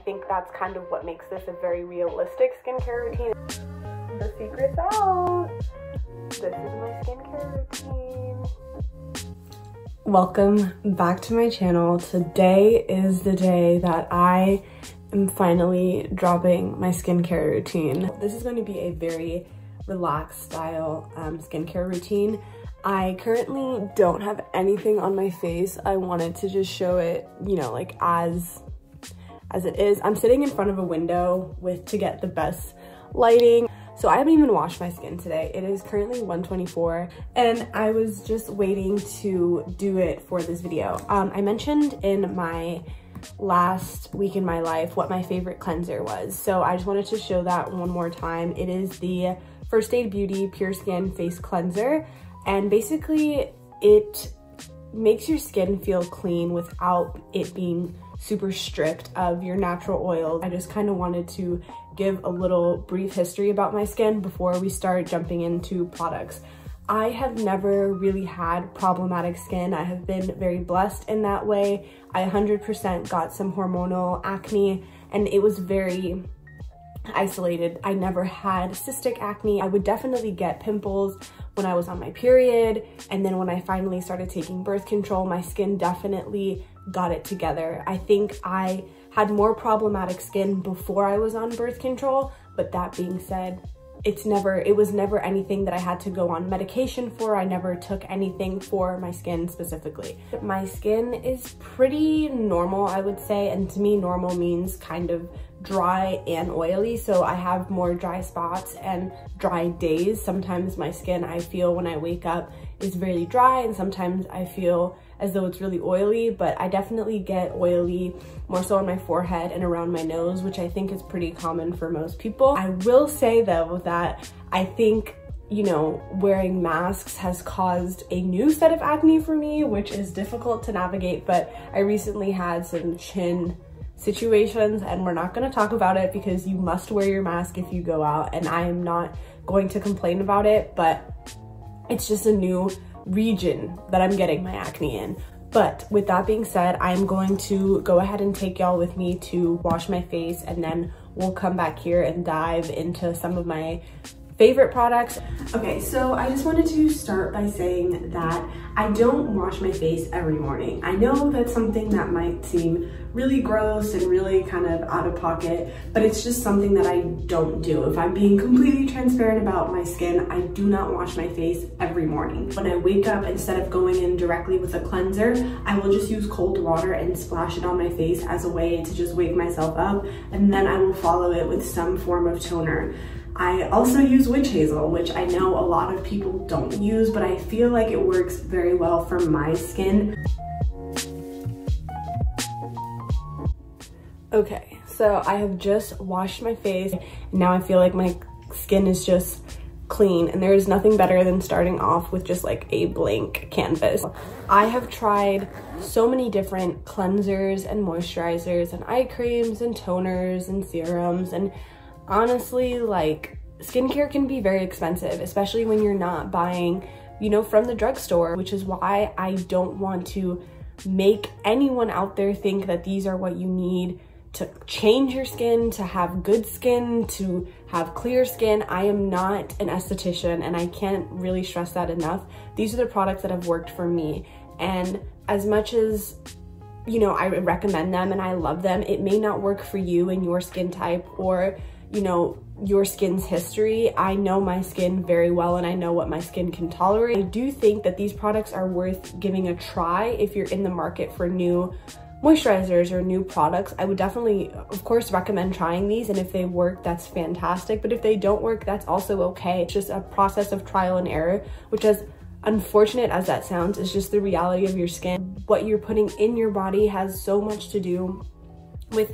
think that's kind of what makes this a very realistic skincare routine. The secret's out. This is my skincare routine. Welcome back to my channel. Today is the day that I am finally dropping my skincare routine. This is going to be a very relaxed style skincare routine. I currently don't have anything on my face. I wanted to just show it, you know, like as it is. I'm sitting in front of a window to get the best lighting. So I haven't even washed my skin today. It is currently 1:24 and I was just waiting to do it for this video. I mentioned in my last week in my life what my favorite cleanser was. So I just wanted to show that one more time. It is the First Aid Beauty Pure Skin Face Cleanser. And basically it makes your skin feel clean without it being super stripped of your natural oils. I just kind of wanted to give a little brief history about my skin before we start jumping into products. I have never really had problematic skin. I have been very blessed in that way. I 100% got some hormonal acne and it was very isolated. I never had cystic acne. I would definitely get pimples when I was on my period, and then when I finally started taking birth control, my skin definitely got it together. I think I had more problematic skin before I was on birth control, but that being said, it was never anything that I had to go on medication for. I never took anything for my skin specifically. My skin is pretty normal, I would say, and to me normal means kind of dry and oily. So I have more dry spots and dry days. Sometimes my skin, I feel when I wake up, is really dry, and sometimes I feel as though it's really oily, but I definitely get oily more so on my forehead and around my nose, which I think is pretty common for most people. I will say though that I think, you know, wearing masks has caused a new set of acne for me, which is difficult to navigate, but I recently had some chin situations and we're not going to talk about it because you must wear your mask if you go out, and I am not going to complain about it, but it's just a new region that I'm getting my acne in. But with that being said, I'm going to go ahead and take y'all with me to wash my face, and then we'll come back here and dive into some of my favorite products. Okay, so I just wanted to start by saying that I don't wash my face every morning. I know that's something that might seem really gross and really kind of out of pocket, but it's just something that I don't do. If I'm being completely transparent about my skin, I do not wash my face every morning. When I wake up, instead of going in directly with a cleanser, I will just use cold water and splash it on my face as a way to just wake myself up, and then I will follow it with some form of toner. I also use witch hazel, which I know a lot of people don't use, but I feel like it works very well for my skin. Okay, so I have just washed my face, and now I feel like my skin is just clean, and there is nothing better than starting off with just like a blank canvas. I have tried so many different cleansers and moisturizers and eye creams and toners and serums, and honestly, like, skincare can be very expensive, especially when you're not buying, you know, from the drugstore, which is why I don't want to make anyone out there think that these are what you need to change your skin, to have good skin, to have clear skin. I am not an esthetician, and I can't really stress that enough. These are the products that have worked for me, and as much as, you know, I recommend them and I love them, it may not work for you and your skin type, or you know, your skin's history. I know my skin very well and I know what my skin can tolerate. I do think that these products are worth giving a try if you're in the market for new moisturizers or new products. I would definitely, of course, recommend trying these, and if they work, that's fantastic, but if they don't work, that's also okay. It's just a process of trial and error, which, as unfortunate as that sounds, is just the reality of your skin. What you're putting in your body has so much to do with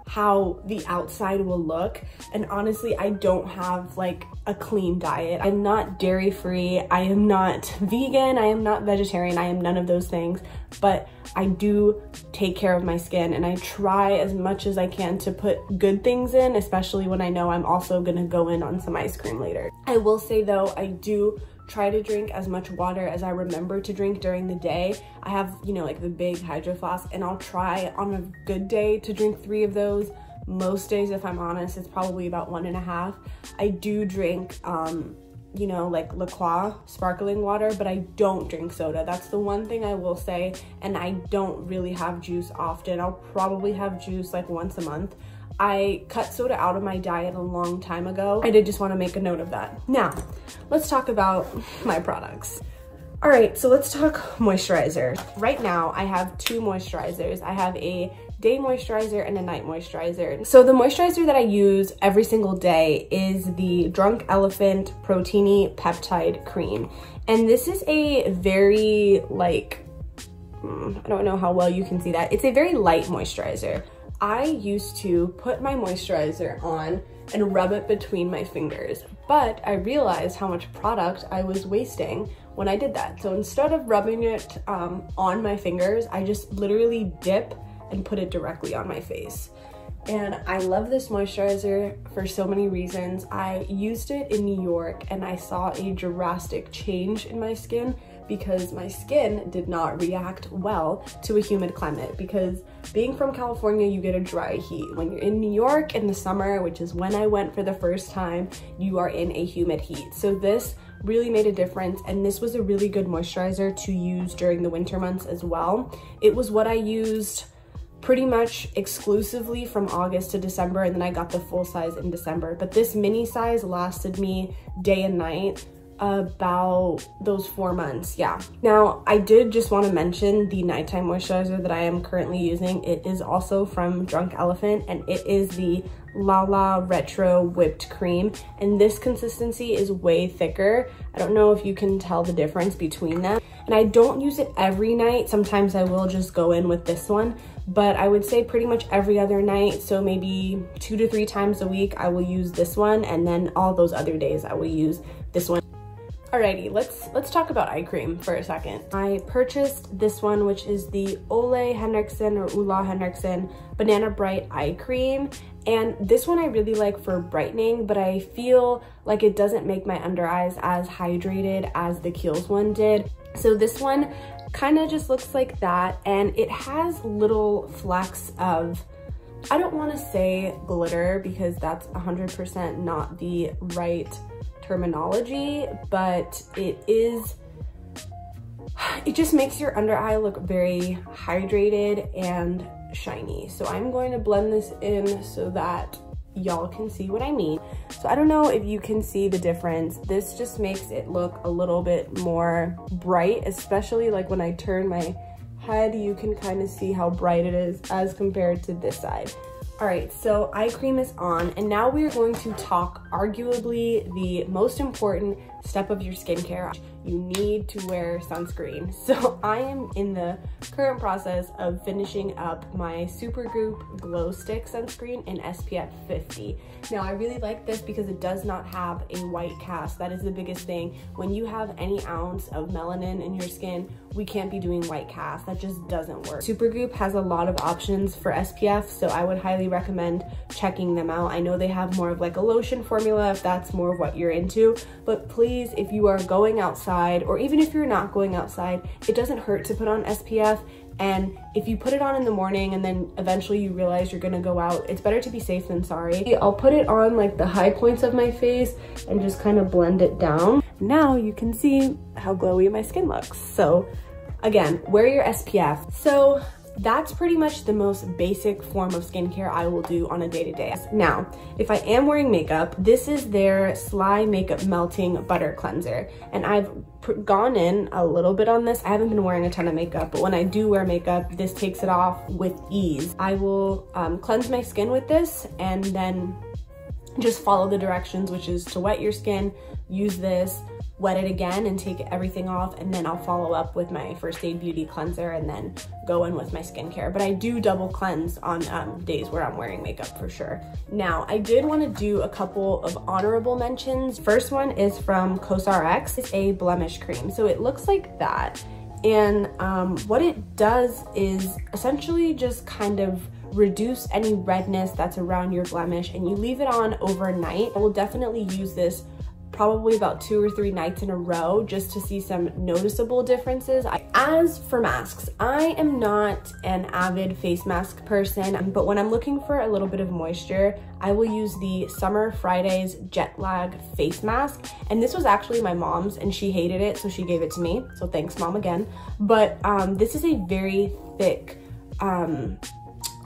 how the outside will look. And honestly, I don't have like a clean diet. I'm not dairy free, I am not vegan, I am not vegetarian, I am none of those things, but I do take care of my skin, and I try as much as I can to put good things in, especially when I know I'm also gonna go in on some ice cream later. I will say though, I do try to drink as much water as I remember to drink during the day. I have, you know, like the big hydro flask, and I'll try on a good day to drink 3 of those. Most days, if I'm honest, it's probably about 1.5. I do drink, you know, like La Croix sparkling water, but I don't drink soda. That's the one thing I will say. And I don't really have juice often. I'll probably have juice like once a month. I cut soda out of my diet a long time ago. I did just want to make a note of that. Now, let's talk about my products. All right, so let's talk moisturizer. Right now, I have 2 moisturizers. I have a day moisturizer and a night moisturizer. So the moisturizer that I use every single day is the Drunk Elephant Proteini Peptide Cream. And this is a very, like, I don't know how well you can see that. It's a very light moisturizer. I used to put my moisturizer on and rub it between my fingers, but I realized how much product I was wasting when I did that. So instead of rubbing it on my fingers, I just literally dip and put it directly on my face. And I love this moisturizer for so many reasons. I used it in New York and I saw a drastic change in my skin because my skin did not react well to a humid climate, because being from California, you get a dry heat. When you're in New York in the summer, which is when I went for the first time, you are in a humid heat. So this really made a difference, and this was a really good moisturizer to use during the winter months as well. It was what I used pretty much exclusively from August to December, and then I got the full size in December. But this mini size lasted me day and night about those 4 months. Yeah. Now, I did just want to mention the nighttime moisturizer that I am currently using. It is also from Drunk Elephant, and it is the Lala Retro Whipped Cream, and this consistency is way thicker. I don't know if you can tell the difference between them. And I don't use it every night. Sometimes I will just go in with this one, but I would say pretty much every other night. So maybe 2 to 3 times a week, I will use this one, and then all those other days I will use this one. Alrighty, let's talk about eye cream for a second. I purchased this one, which is the Ole Henriksen or Ulla Henriksen Banana Bright Eye Cream. And this one I really like for brightening, but I feel like it doesn't make my under eyes as hydrated as the Kiehl's one did. So this one kind of just looks like that, and it has little flecks of, I don't want to say glitter because that's 100% not the right terminology, but it just makes your under eye look very hydrated and shiny. So I'm going to blend this in so that y'all can see what I mean. So I don't know if you can see the difference. This just makes it look a little bit more bright, especially like when I turn my head, you can kind of see how bright it is as compared to this side. All right, so eye cream is on, and now we are going to talk arguably the most important step of your skincare. You need to wear sunscreen. So I am in the current process of finishing up my Supergoop Glow Stick sunscreen in SPF 50. Now I really like this because it does not have a white cast. That is the biggest thing. When you have any ounce of melanin in your skin, we can't be doing white cast. That just doesn't work. Supergoop has a lot of options for SPF, so I would highly recommend checking them out. I know they have more of like a lotion formula if that's more of what you're into, but please, if you are going outside, or even if you're not going outside, it doesn't hurt to put on SPF. And if you put it on in the morning and then eventually you realize you're gonna go out, it's better to be safe than sorry. I'll put it on like the high points of my face and just kind of blend it down. Now you can see how glowy my skin looks. So again, wear your SPF. So that's pretty much the most basic form of skincare I will do on a day-to-day. Now, if I am wearing makeup, this is their Sly Makeup Melting Butter Cleanser. And I've gone in a little bit on this. I haven't been wearing a ton of makeup, but when I do wear makeup, this takes it off with ease. I will cleanse my skin with this and then just follow the directions, which is to wet your skin, use this, wet it again and take everything off, and then I'll follow up with my First Aid Beauty Cleanser and then go in with my skincare. But I do double cleanse on days where I'm wearing makeup for sure. Now, I did want to do a couple of honorable mentions. First one is from CosRX. It's a blemish cream. So it looks like that. And what it does is essentially just kind of reduce any redness that's around your blemish, and you leave it on overnight. I will definitely use this probably about 2 or 3 nights in a row just to see some noticeable differences. As for masks, I am not an avid face mask person, but when I'm looking for a little bit of moisture, I will use the Summer Fridays Jet Lag face mask. And this was actually my mom's and she hated it, so she gave it to me. So thanks, Mom, again. But this is a very thick,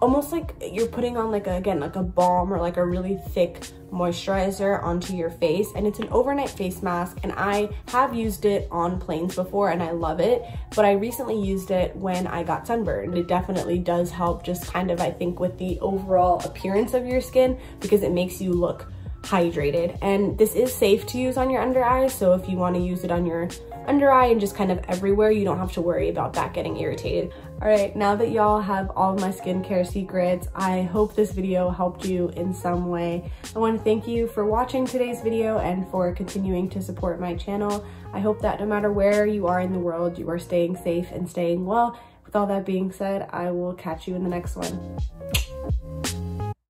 almost like you're putting on like a balm or like a really thick moisturizer onto your face, and it's an overnight face mask, and I have used it on planes before and I love it, but I recently used it when I got sunburned. It definitely does help just kind of, I think, with the overall appearance of your skin because it makes you look hydrated. And this is safe to use on your under eyes, so if you want to use it on your under eye and just kind of everywhere, you don't have to worry about that getting irritated. All right, now that y'all have all of my skincare secrets, I hope this video helped you in some way. I want to thank you for watching today's video and for continuing to support my channel. I hope that no matter where you are in the world, you are staying safe and staying well. With all that being said, I will catch you in the next one.